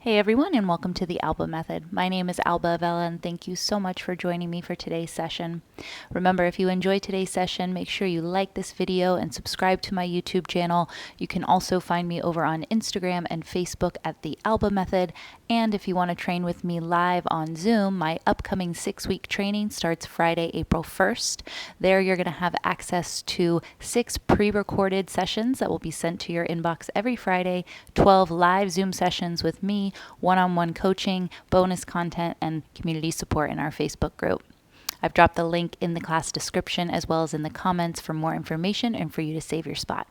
Hey everyone, and welcome to the Alba Method. My name is Alba Avella, and thank you so much for joining me for today's session. Remember, if you enjoyed today's session, make sure you like this video and subscribe to my YouTube channel. You can also find me over on Instagram and Facebook at the Alba Method. And if you want to train with me live on Zoom, my upcoming 6-week training starts Friday, April 1st. There you're going to have access to 6 pre-recorded sessions that will be sent to your inbox every Friday, 12 live Zoom sessions with me, one-on-one coaching, bonus content, and community support in our Facebook group. I've dropped the link in the class description as well as in the comments for more information and for you to save your spot.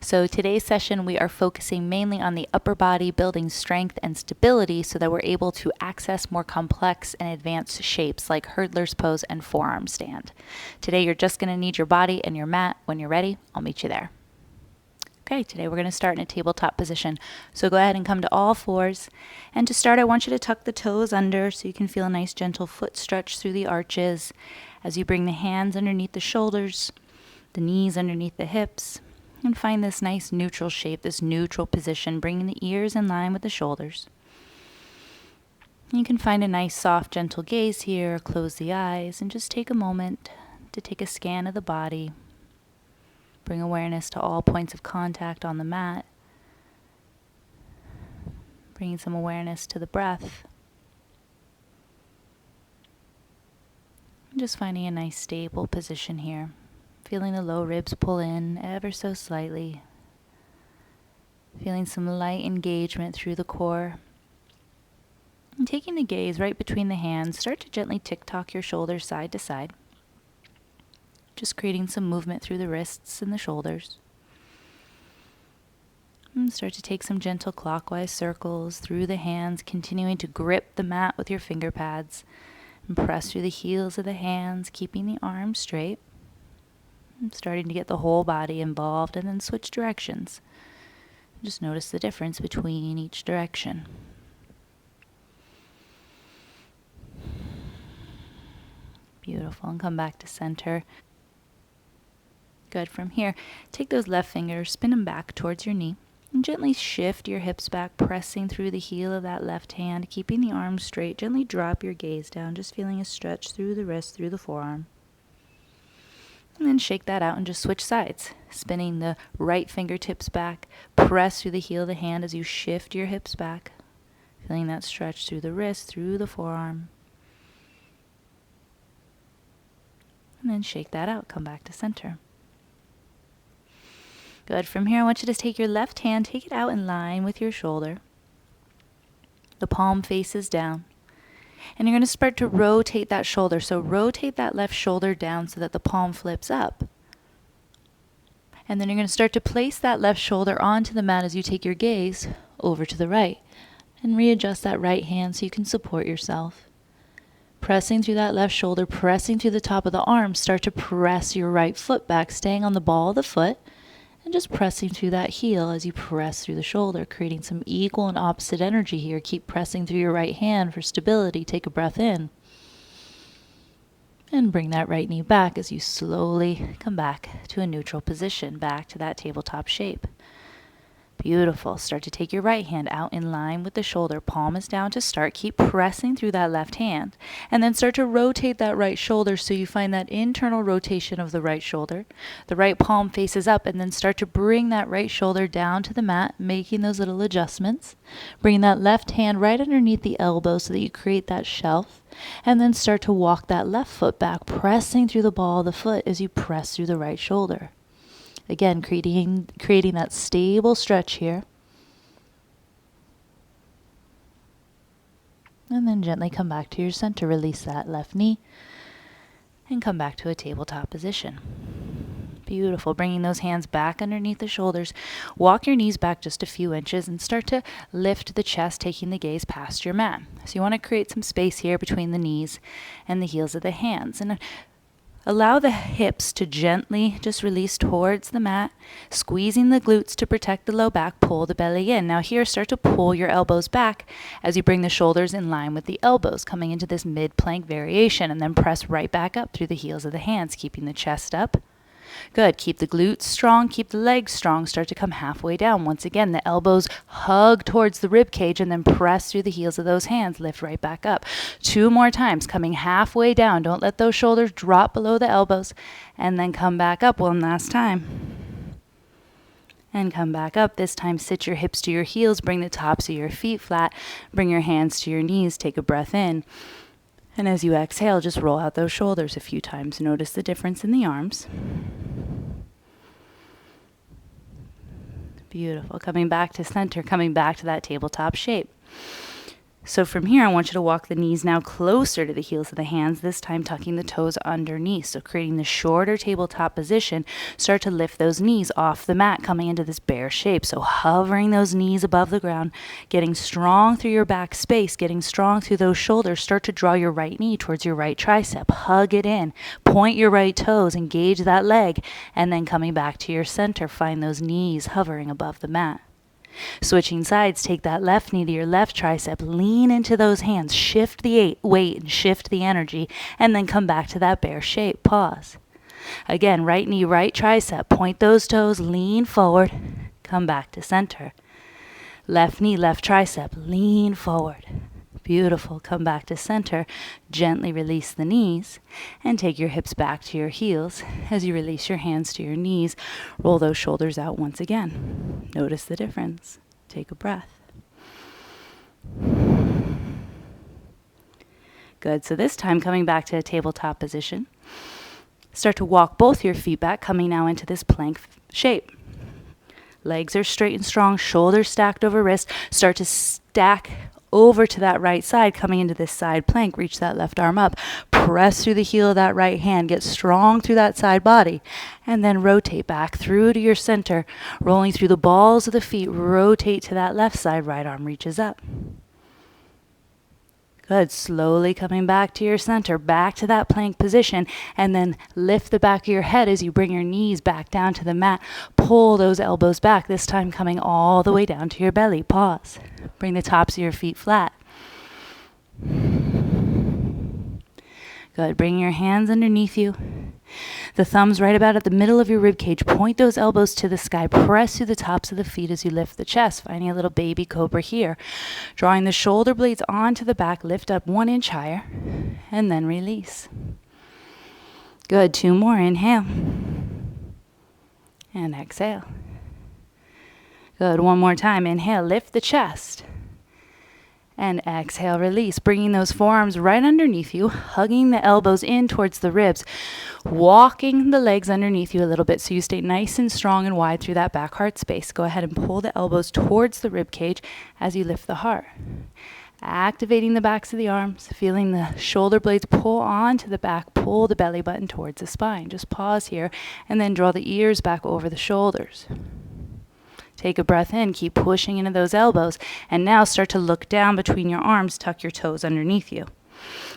So today's session, we are focusing mainly on the upper body, building strength and stability so that we're able to access more complex and advanced shapes like hurdler's pose and forearm stand. Today, you're just going to need your body and your mat. When you're ready, I'll meet you there. Okay, today we're going to start in a tabletop position. So go ahead and come to all fours. And to start, I want you to tuck the toes under so you can feel a nice gentle foot stretch through the arches as you bring the hands underneath the shoulders, the knees underneath the hips, and find this nice neutral shape, this neutral position, bringing the ears in line with the shoulders. You can find a nice, soft, gentle gaze here. Close the eyes and just take a moment to take a scan of the body. Bring awareness to all points of contact on the mat. Bringing some awareness to the breath. And just finding a nice stable position here. Feeling the low ribs pull in ever so slightly. Feeling some light engagement through the core. And taking the gaze right between the hands, start to gently tick-tock your shoulders side to side. Just creating some movement through the wrists and the shoulders. And start to take some gentle clockwise circles through the hands, continuing to grip the mat with your finger pads. And press through the heels of the hands, keeping the arms straight. And starting to get the whole body involved, and then switch directions. Just notice the difference between each direction. Beautiful, and come back to center. Good. From here, take those left fingers, spin them back towards your knee, and gently shift your hips back, pressing through the heel of that left hand, keeping the arms straight. Gently drop your gaze down, just feeling a stretch through the wrist, through the forearm. And then shake that out and just switch sides, spinning the right fingertips back, press through the heel of the hand as you shift your hips back, feeling that stretch through the wrist, through the forearm. And then shake that out, come back to center. Good. From here, I want you to take your left hand, take it out in line with your shoulder. The palm faces down. And you're going to start to rotate that shoulder. So rotate that left shoulder down so that the palm flips up. And then you're going to start to place that left shoulder onto the mat as you take your gaze over to the right. And readjust that right hand so you can support yourself. Pressing through that left shoulder, pressing through the top of the arm. Start to press your right foot back, staying on the ball of the foot. And just pressing through that heel as you press through the shoulder, creating some equal and opposite energy here. Keep pressing through your right hand for stability. Take a breath in. And bring that right knee back as you slowly come back to a neutral position, back to that tabletop shape. Beautiful. Start to take your right hand out in line with the shoulder. Palm is down to start. Keep pressing through that left hand. And then start to rotate that right shoulder so you find that internal rotation of the right shoulder. The right palm faces up, and then start to bring that right shoulder down to the mat, making those little adjustments. Bring that left hand right underneath the elbow so that you create that shelf. And then start to walk that left foot back, pressing through the ball of the foot as you press through the right shoulder. Again, creating that stable stretch here. And then gently come back to your center. Release that left knee. And come back to a tabletop position. Beautiful. Bringing those hands back underneath the shoulders. Walk your knees back just a few inches and start to lift the chest, taking the gaze past your mat. So you want to create some space here between the knees and the heels of the hands. And allow the hips to gently just release towards the mat, squeezing the glutes to protect the low back, pull the belly in. Now here, start to pull your elbows back as you bring the shoulders in line with the elbows, coming into this mid-plank variation, and then press right back up through the heels of the hands, keeping the chest up. Good. Keep the glutes strong. Keep the legs strong. Start to come halfway down. Once again, the elbows hug towards the rib cage and then press through the heels of those hands. Lift right back up. 2 more times. Coming halfway down. Don't let those shoulders drop below the elbows. And then come back up one last time. And come back up. This time, sit your hips to your heels. Bring the tops of your feet flat. Bring your hands to your knees. Take a breath in. And as you exhale, just roll out those shoulders a few times. Notice the difference in the arms. Beautiful. Coming back to center, coming back to that tabletop shape. So from here, I want you to walk the knees now closer to the heels of the hands, this time tucking the toes underneath. So creating the shorter tabletop position, start to lift those knees off the mat, coming into this bear shape. So hovering those knees above the ground, getting strong through your back space, getting strong through those shoulders. Start to draw your right knee towards your right tricep. Hug it in. Point your right toes, engage that leg, and then coming back to your center, find those knees hovering above the mat. Switching sides, take that left knee to your left tricep, lean into those hands, shift the weight and shift the energy, and then come back to that bear shape. Pause. Again, right knee, right tricep, point those toes, lean forward, come back to center. Left knee, left tricep, lean forward. Beautiful. Come back to center. Gently release the knees and take your hips back to your heels. As you release your hands to your knees, roll those shoulders out once again. Notice the difference. Take a breath. Good. So this time, coming back to a tabletop position, start to walk both your feet back, coming now into this plank shape. Legs are straight and strong, shoulders stacked over wrist. Start to stack over to that right side, coming into this side plank. Reach that left arm up. Press through the heel of that right hand. Get strong through that side body. And then rotate back through to your center. Rolling through the balls of the feet. Rotate to that left side. Right arm reaches up. Good. Slowly coming back to your center, back to that plank position, and then lift the back of your head as you bring your knees back down to the mat. Pull those elbows back, this time coming all the way down to your belly. Pause. Bring the tops of your feet flat. Good. Bring your hands underneath you. The thumbs right about at the middle of your rib cage. Point those elbows to the sky. Press through the tops of the feet as you lift the chest. Finding a little baby cobra here. Drawing the shoulder blades onto the back. Lift up 1 inch higher. And then release. Good. 2 more. Inhale. And exhale. Good. 1 more time. Inhale. Lift the chest. And exhale, release, bringing those forearms right underneath you, hugging the elbows in towards the ribs, walking the legs underneath you a little bit so you stay nice and strong and wide through that back heart space. Go ahead and pull the elbows towards the rib cage as you lift the heart. Activating the backs of the arms, feeling the shoulder blades pull onto the back, pull the belly button towards the spine. Just pause here and then draw the ears back over the shoulders. Take a breath in, keep pushing into those elbows, and now start to look down between your arms, tuck your toes underneath you.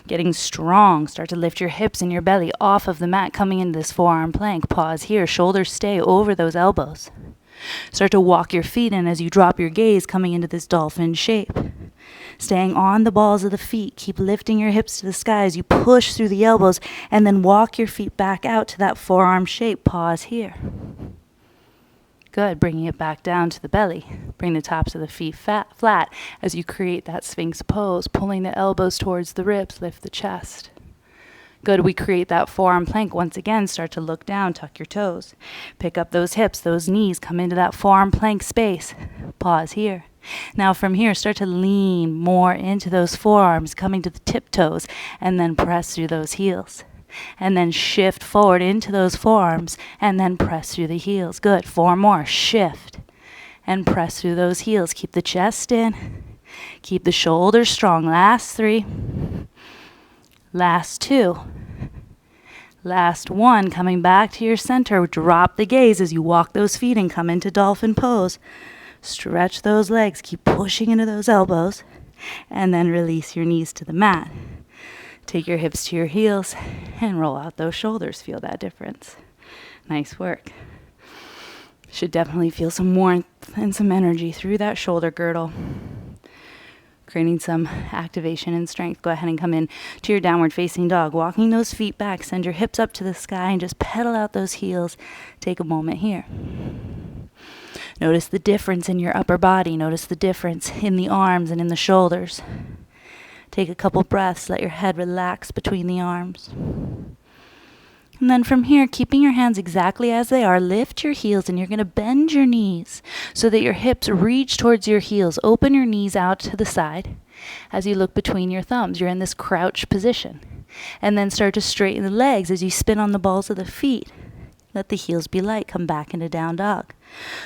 Getting strong, start to lift your hips and your belly off of the mat, coming into this forearm plank. Pause here, shoulders stay over those elbows. Start to walk your feet in as you drop your gaze, coming into this dolphin shape. Staying on the balls of the feet, keep lifting your hips to the sky as you push through the elbows, and then walk your feet back out to that forearm shape. Pause here. Good. Bringing it back down to the belly. Bring the tops of the feet flat as you create that Sphinx Pose, pulling the elbows towards the ribs, lift the chest. Good. We create that forearm plank. Once again, start to look down, tuck your toes. Pick up those hips, those knees, come into that forearm plank space. Pause here. Now from here, start to lean more into those forearms, coming to the tiptoes, and then press through those heels. And then shift forward into those forearms and then press through the heels. Good. 4 more. Shift and press through those heels. Keep the chest in. Keep the shoulders strong. Last 3. Last 2. Last 1. Coming back to your center. Drop the gaze as you walk those feet and come into Dolphin Pose. Stretch those legs. Keep pushing into those elbows. And then release your knees to the mat. Take your hips to your heels and roll out those shoulders. Feel that difference. Nice work. Should definitely feel some warmth and some energy through that shoulder girdle. creating some activation and strength. Go ahead and come in to your downward facing dog. Walking those feet back, send your hips up to the sky and just pedal out those heels. Take a moment here. Notice the difference in your upper body. Notice the difference in the arms and in the shoulders. Take a couple breaths. Let your head relax between the arms. And then from here, keeping your hands exactly as they are, lift your heels and you're going to bend your knees so that your hips reach towards your heels. Open your knees out to the side as you look between your thumbs. You're in this crouch position. And then start to straighten the legs as you spin on the balls of the feet. Let the heels be light. Come back into down dog.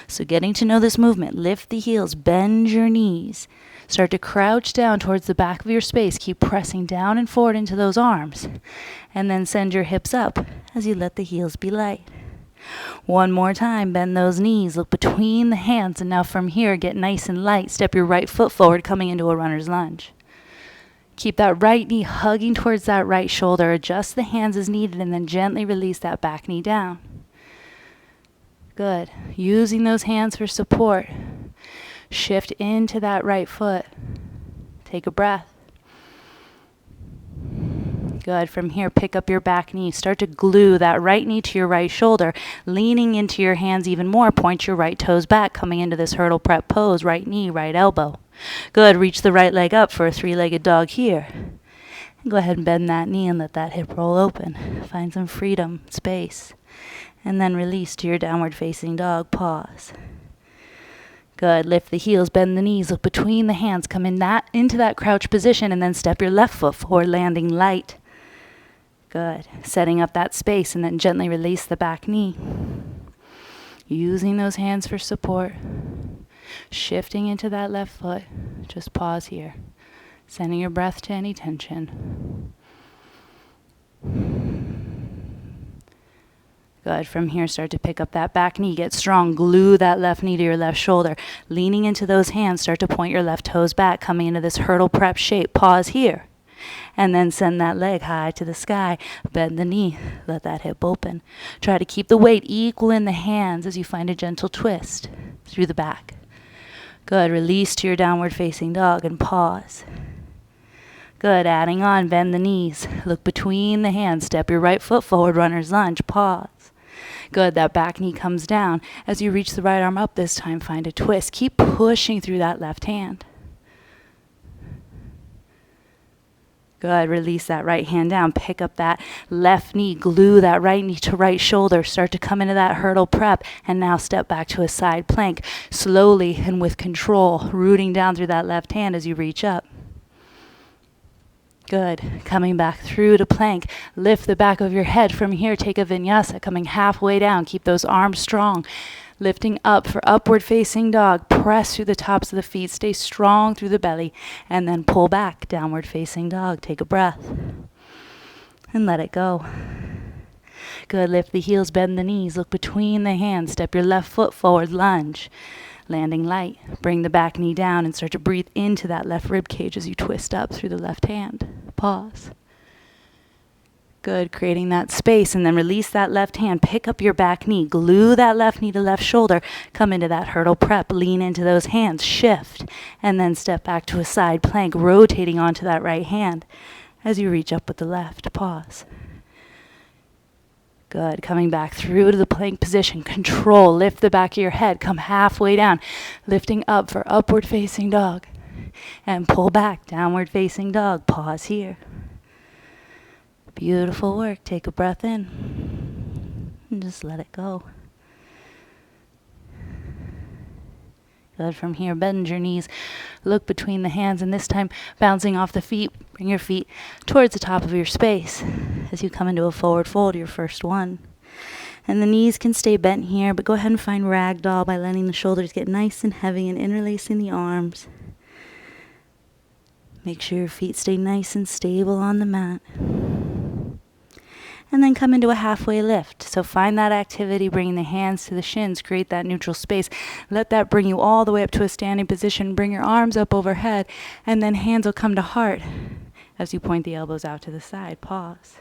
So getting to know this movement, lift the heels, bend your knees. Start to crouch down towards the back of your space. Keep pressing down and forward into those arms. And then send your hips up as you let the heels be light. One more time, bend those knees, look between the hands, and now from here, get nice and light. Step your right foot forward, coming into a runner's lunge. Keep that right knee hugging towards that right shoulder. Adjust the hands as needed, and then gently release that back knee down. Good. Using those hands for support. Shift into that right foot. Take a breath. Good. From here, pick up your back knee. Start to glue that right knee to your right shoulder, leaning into your hands even more. Point your right toes back, coming into this hurdle prep pose. Right knee, right elbow. Good. Reach the right leg up for a three-legged dog here. And go ahead and bend that knee and let that hip roll open. Find some freedom, space. And then release to your downward facing dog. Pause. Good. Lift the heels, bend the knees, look between the hands, come into that crouch position, and then step your left foot forward, landing light. Good. Setting up that space, and then gently release the back knee. Using those hands for support. Shifting into that left foot. Just pause here. Sending your breath to any tension. Good. From here, start to pick up that back knee. Get strong. Glue that left knee to your left shoulder. Leaning into those hands, start to point your left toes back, coming into this hurdle prep shape. Pause here. And then send that leg high to the sky. Bend the knee. Let that hip open. Try to keep the weight equal in the hands as you find a gentle twist through the back. Good. Release to your downward facing dog and pause. Good. Adding on, bend the knees. Look between the hands. Step your right foot forward, runner's lunge. Pause. Good. That back knee comes down. As you reach the right arm up this time, find a twist. Keep pushing through that left hand. Good. Release that right hand down. Pick up that left knee. Glue that right knee to right shoulder. Start to come into that hurdle prep. And now step back to a side plank. Slowly and with control, rooting down through that left hand as you reach up. Good. Coming back through to plank. Lift the back of your head. From here, take a vinyasa. Coming halfway down. Keep those arms strong. Lifting up for upward facing dog. Press through the tops of the feet. Stay strong through the belly. And then pull back. Downward facing dog. Take a breath. And let it go. Good. Lift the heels. Bend the knees. Look between the hands. Step your left foot forward. Lunge. Landing light. Bring the back knee down and start to breathe into that left rib cage as you twist up through the left hand. Pause. Good. Creating that space, and then release that left hand. Pick up your back knee. Glue that left knee to left shoulder. Come into that hurdle prep. Lean into those hands. Shift. And then step back to a side plank, rotating onto that right hand as you reach up with the left. Pause. Good. Coming back through to the plank position. Control. Lift the back of your head. Come halfway down. Lifting up for upward facing dog. And pull back. Downward facing dog. Pause here. Beautiful work. Take a breath in. And just let it go. Good. From here, bend your knees. Look between the hands, and this time bouncing off the feet. Bring your feet towards the top of your space as you come into a forward fold, your first one. And the knees can stay bent here, but go ahead and find ragdoll by letting the shoulders get nice and heavy and interlacing the arms. Make sure your feet stay nice and stable on the mat. And then come into a halfway lift. So find that activity, bringing the hands to the shins, create that neutral space. Let that bring you all the way up to a standing position. Bring your arms up overhead, and then hands will come to heart as you point the elbows out to the side. Pause.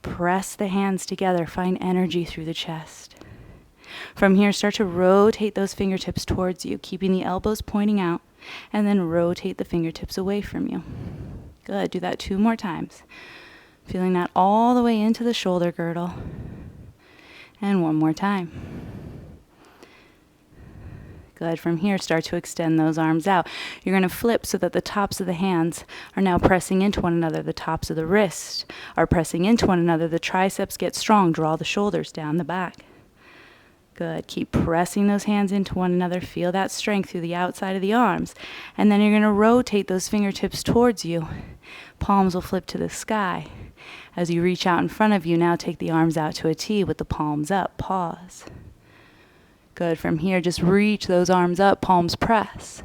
Press the hands together. Find energy through the chest. From here, start to rotate those fingertips towards you, keeping the elbows pointing out. And then rotate the fingertips away from you. Good. Do that 2 more times. Feeling that all the way into the shoulder girdle. And 1 more time. Good. From here, start to extend those arms out. You're going to flip so that the tops of the hands are now pressing into one another. The tops of the wrists are pressing into one another. The triceps get strong. Draw the shoulders down the back. Good. Keep pressing those hands into one another. Feel that strength through the outside of the arms. And then you're going to rotate those fingertips towards you. Palms will flip to the sky. As you reach out in front of you, now take the arms out to a T with the palms up. Pause. Good. From here, just reach those arms up, palms press.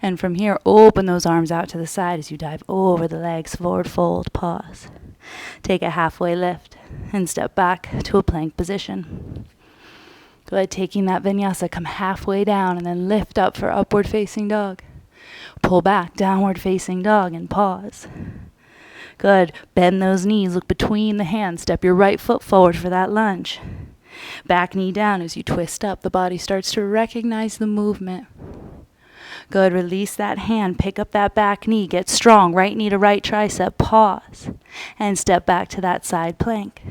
And from here, open those arms out to the side as you dive over the legs, forward fold, pause. Take a halfway lift and step back to a plank position. Good. Taking that vinyasa, come halfway down and then lift up for upward facing dog. Pull back, downward facing dog, and pause. Good. Bend those knees, look between the hands, step your right foot forward for that lunge. Back knee down as you twist up. The body starts to recognize the movement. Good. Release that hand. Pick up that back knee. Get strong. Right knee to right tricep. Pause. And step back to that side plank.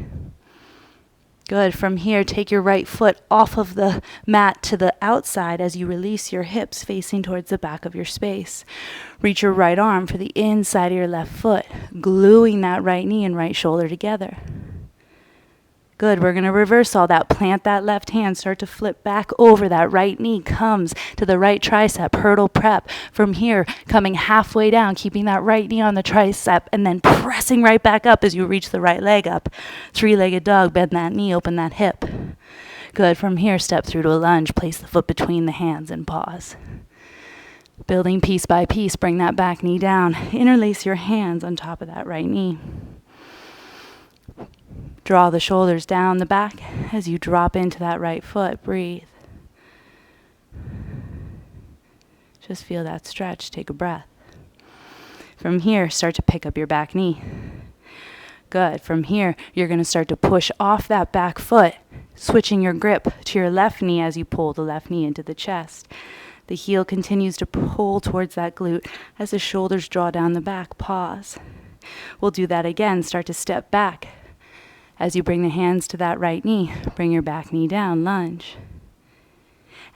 Good. From here, take your right foot off of the mat to the outside as you release your hips facing towards the back of your space. Reach your right arm for the inside of your left foot, gluing that right knee and right shoulder together. Good. We're going to reverse all that. Plant that left hand. Start to flip back over. That right knee comes to the right tricep. Hurdle prep. From here, coming halfway down, keeping that right knee on the tricep, and then pressing right back up as you reach the right leg up. 3-legged dog. Bend that knee. Open that hip. Good. From here, step through to a lunge. Place the foot between the hands and pause. Building piece by piece. Bring that back knee down. Interlace your hands on top of that right knee. Draw the shoulders down the back as you drop into that right foot. Breathe. Just feel that stretch. Take a breath. From here, start to pick up your back knee. Good. From here, you're going to start to push off that back foot, switching your grip to your left knee as you pull the left knee into the chest. The heel continues to pull towards that glute as the shoulders draw down the back. Pause. We'll do that again. Start to step back. As you bring the hands to that right knee, bring your back knee down, lunge.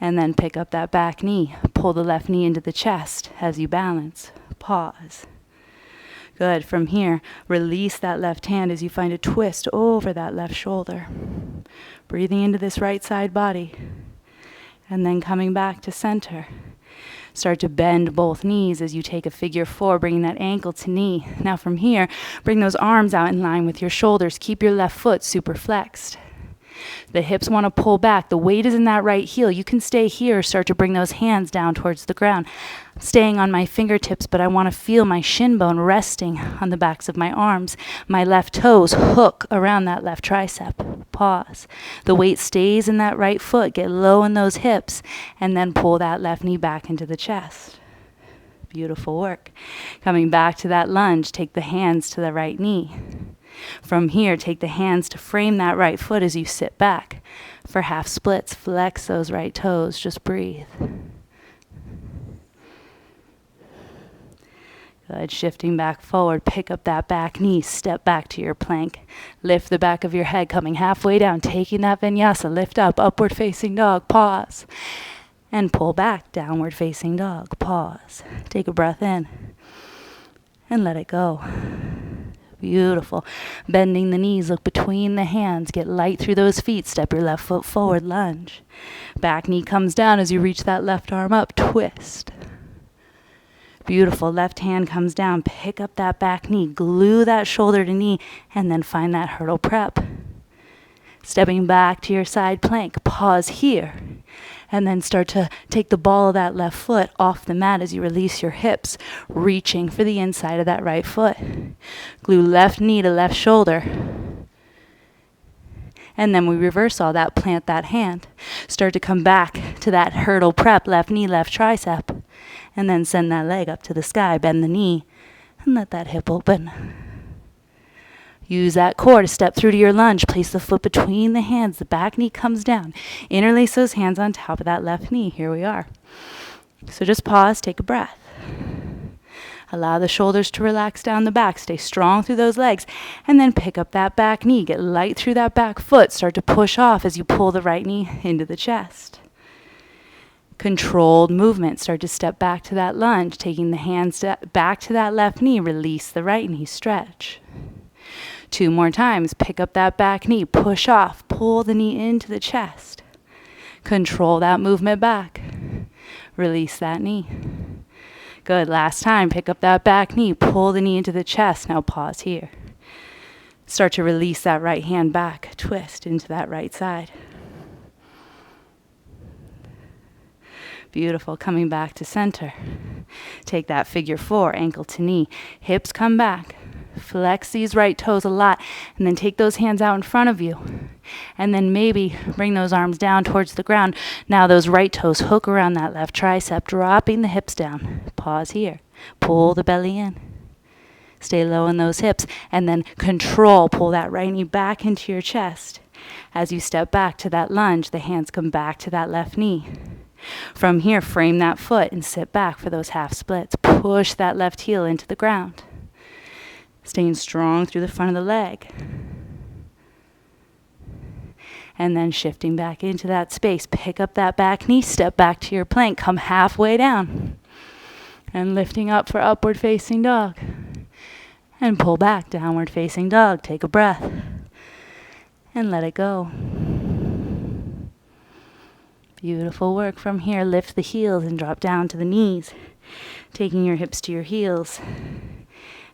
And then pick up that back knee, pull the left knee into the chest as you balance. Pause. Good. From here, release that left hand as you find a twist over that left shoulder. Breathing into this right side body. And then coming back to center. Start to bend both knees as you take a figure 4, bringing that ankle to knee. Now from here, bring those arms out in line with your shoulders. Keep your left foot super flexed. The hips want to pull back. The weight is in that right heel. You can stay here. Start to bring those hands down towards the ground. I'm staying on my fingertips, but I want to feel my shin bone resting on the backs of my arms. My left toes hook around that left tricep. Pause. The weight stays in that right foot. Get low in those hips, and then pull that left knee back into the chest. Beautiful work. Coming back to that lunge, take the hands to the right knee. From here, take the hands to frame that right foot as you sit back. For half splits, flex those right toes. Just breathe. Good. Shifting back forward, pick up that back knee, step back to your plank. Lift the back of your head, coming halfway down, taking that vinyasa, lift up, upward facing dog, pause. And pull back, downward facing dog, pause. Take a breath in and let it go. Beautiful. Bending the knees, look between the hands, get light through those feet, step your left foot forward, lunge. Back knee comes down as you reach that left arm up, twist. Beautiful. Left hand comes down, pick up that back knee, glue that shoulder to knee, and then find that hurdle prep. Stepping back to your side plank, pause here, and then start to take the ball of that left foot off the mat as you release your hips, reaching for the inside of that right foot. Glue left knee to left shoulder. And then we reverse all that, plant that hand. Start to come back to that hurdle prep, left knee, left tricep. And then send that leg up to the sky, bend the knee, and let that hip open. Use that core to step through to your lunge. Place the foot between the hands. The back knee comes down. Interlace those hands on top of that left knee. Here we are. So just pause, take a breath. Allow the shoulders to relax down the back. Stay strong through those legs. And then pick up that back knee. Get light through that back foot. Start to push off as you pull the right knee into the chest. Controlled movement. Start to step back to that lunge. Taking the hands back to that left knee. Release the right knee. Stretch. 2 more times. Pick up that back knee. Push off. Pull the knee into the chest. Control that movement back. Release that knee. Good. Last time. Pick up that back knee. Pull the knee into the chest. Now pause here. Start to release that right hand back. Twist into that right side. Beautiful. Coming back to center. Take that figure 4, ankle to knee. Hips come back. Flex these right toes a lot. And then take those hands out in front of you. And then maybe bring those arms down towards the ground. Now those right toes hook around that left tricep, dropping the hips down. Pause here. Pull the belly in. Stay low in those hips. And then control. Pull that right knee back into your chest. As you step back to that lunge, the hands come back to that left knee. From here, frame that foot and sit back for those half splits. Push that left heel into the ground. Staying strong through the front of the leg. And then shifting back into that space. Pick up that back knee, step back to your plank. Come halfway down. And lifting up for upward facing dog. And pull back, downward facing dog. Take a breath. And let it go. Beautiful work. From here, lift the heels and drop down to the knees. Taking your hips to your heels.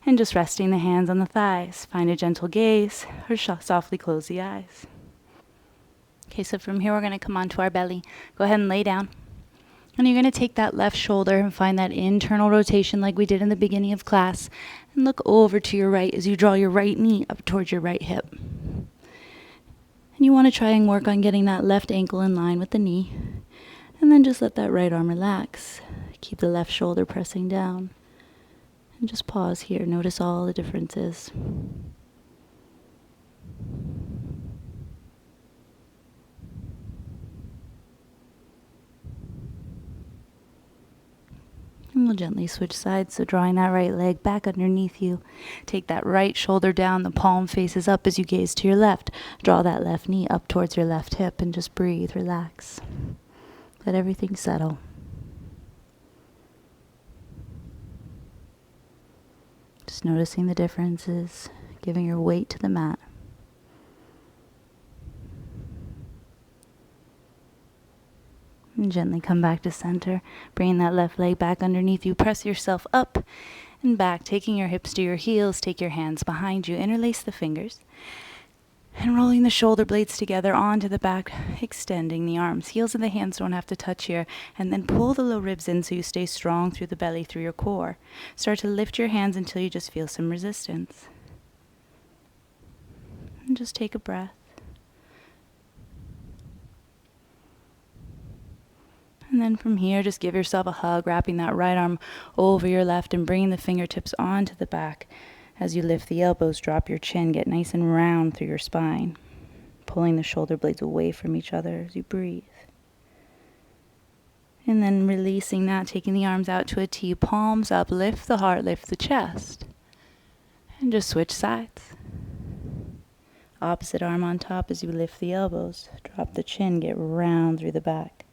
And just resting the hands on the thighs. Find a gentle gaze or softly close the eyes. Okay, so from here we're going to come onto our belly. Go ahead and lay down. And you're going to take that left shoulder and find that internal rotation like we did in the beginning of class. And look over to your right as you draw your right knee up towards your right hip. And you want to try and work on getting that left ankle in line with the knee. And then just let that right arm relax. Keep the left shoulder pressing down. And just pause here. Notice all the differences. And we'll gently switch sides, so drawing that right leg back underneath you. Take that right shoulder down, the palm faces up as you gaze to your left. Draw that left knee up towards your left hip and just breathe, relax. Let everything settle. Just noticing the differences, giving your weight to the mat. And gently come back to center, bringing that left leg back underneath you. Press yourself up and back, taking your hips to your heels. Take your hands behind you, interlace the fingers. And rolling the shoulder blades together onto the back, extending the arms. Heels and the hands don't have to touch here. And then pull the low ribs in so you stay strong through the belly, through your core. Start to lift your hands until you just feel some resistance. And just take a breath. And then from here, just give yourself a hug, wrapping that right arm over your left and bringing the fingertips onto the back. As you lift the elbows, drop your chin, get nice and round through your spine, pulling the shoulder blades away from each other as you breathe. And then releasing that, taking the arms out to a T, palms up, lift the heart, lift the chest. And just switch sides. Opposite arm on top as you lift the elbows, drop the chin, get round through the back.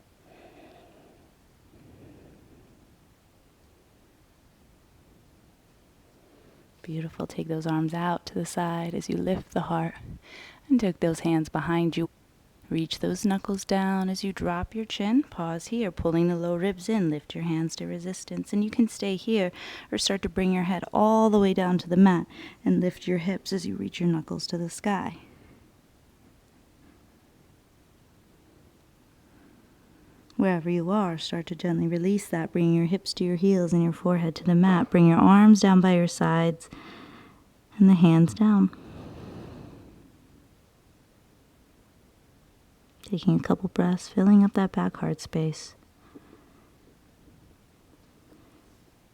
Beautiful. Take those arms out to the side as you lift the heart and take those hands behind you. Reach those knuckles down as you drop your chin. Pause here, pulling the low ribs in. Lift your hands to resistance. And you can stay here or start to bring your head all the way down to the mat and lift your hips as you reach your knuckles to the sky. Wherever you are, start to gently release that, bringing your hips to your heels and your forehead to the mat. Bring your arms down by your sides and the hands down. Taking a couple breaths, filling up that back heart space.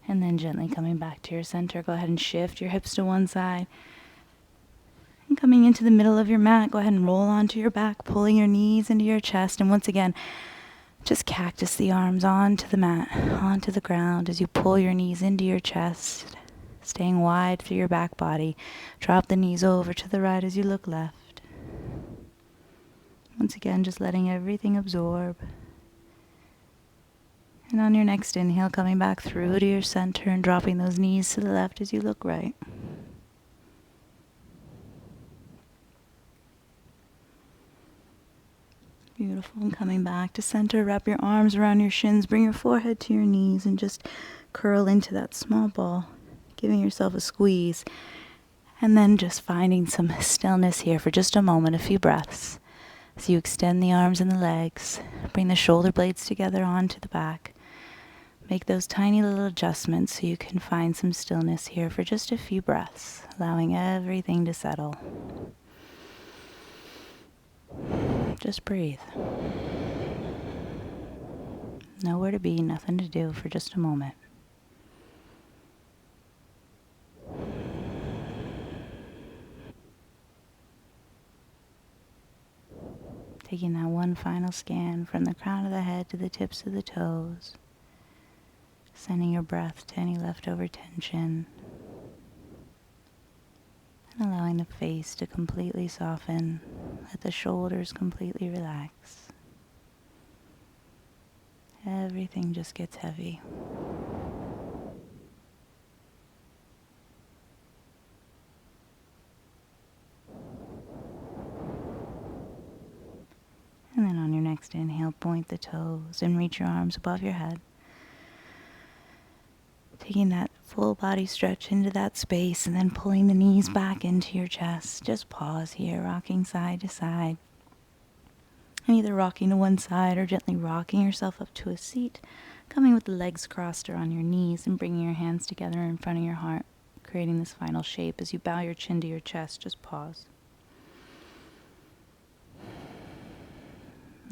And then gently coming back to your center. Go ahead and shift your hips to one side. And coming into the middle of your mat, go ahead and roll onto your back, pulling your knees into your chest. And once again, Just cactus the arms onto the mat, onto the ground as you pull your knees into your chest, staying wide through your back body. Drop the knees over to the right as you look left. Once again, just letting everything absorb. And on your next inhale, coming back through to your center and dropping those knees to the left as you look right. Beautiful. And coming back to center, wrap your arms around your shins, bring your forehead to your knees, and just curl into that small ball, giving yourself a squeeze. And then just finding some stillness here for just a moment, a few breaths. As you extend the arms and the legs, bring the shoulder blades together onto the back. Make those tiny little adjustments so you can find some stillness here for just a few breaths, allowing everything to settle. Just breathe. Nowhere to be, nothing to do for just a moment. Taking that one final scan from the crown of the head to the tips of the toes. Sending your breath to any leftover tension. And allowing the face to completely soften. Let the shoulders completely relax. Everything just gets heavy. And then on your next inhale, point the toes and reach your arms above your head. Taking that full body stretch into that space and then pulling the knees back into your chest. Just pause here, rocking side to side. And either rocking to one side or gently rocking yourself up to a seat. Coming with the legs crossed or on your knees and bringing your hands together in front of your heart. Creating this final shape as you bow your chin to your chest. Just pause.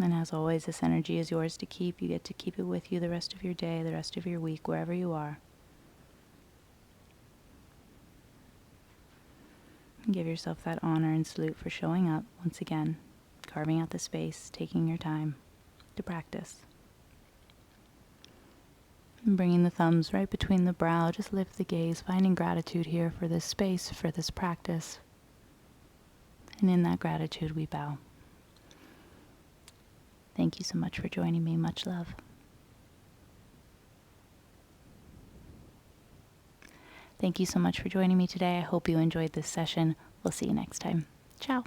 And as always, this energy is yours to keep. You get to keep it with you the rest of your day, the rest of your week, wherever you are. And give yourself that honor and salute for showing up once again, carving out the space, taking your time to practice. And bringing the thumbs right between the brow, just lift the gaze, finding gratitude here for this space, for this practice. And in that gratitude, we bow. Thank you so much for joining me. Much love. Thank you so much for joining me today. I hope you enjoyed this session. We'll see you next time. Ciao.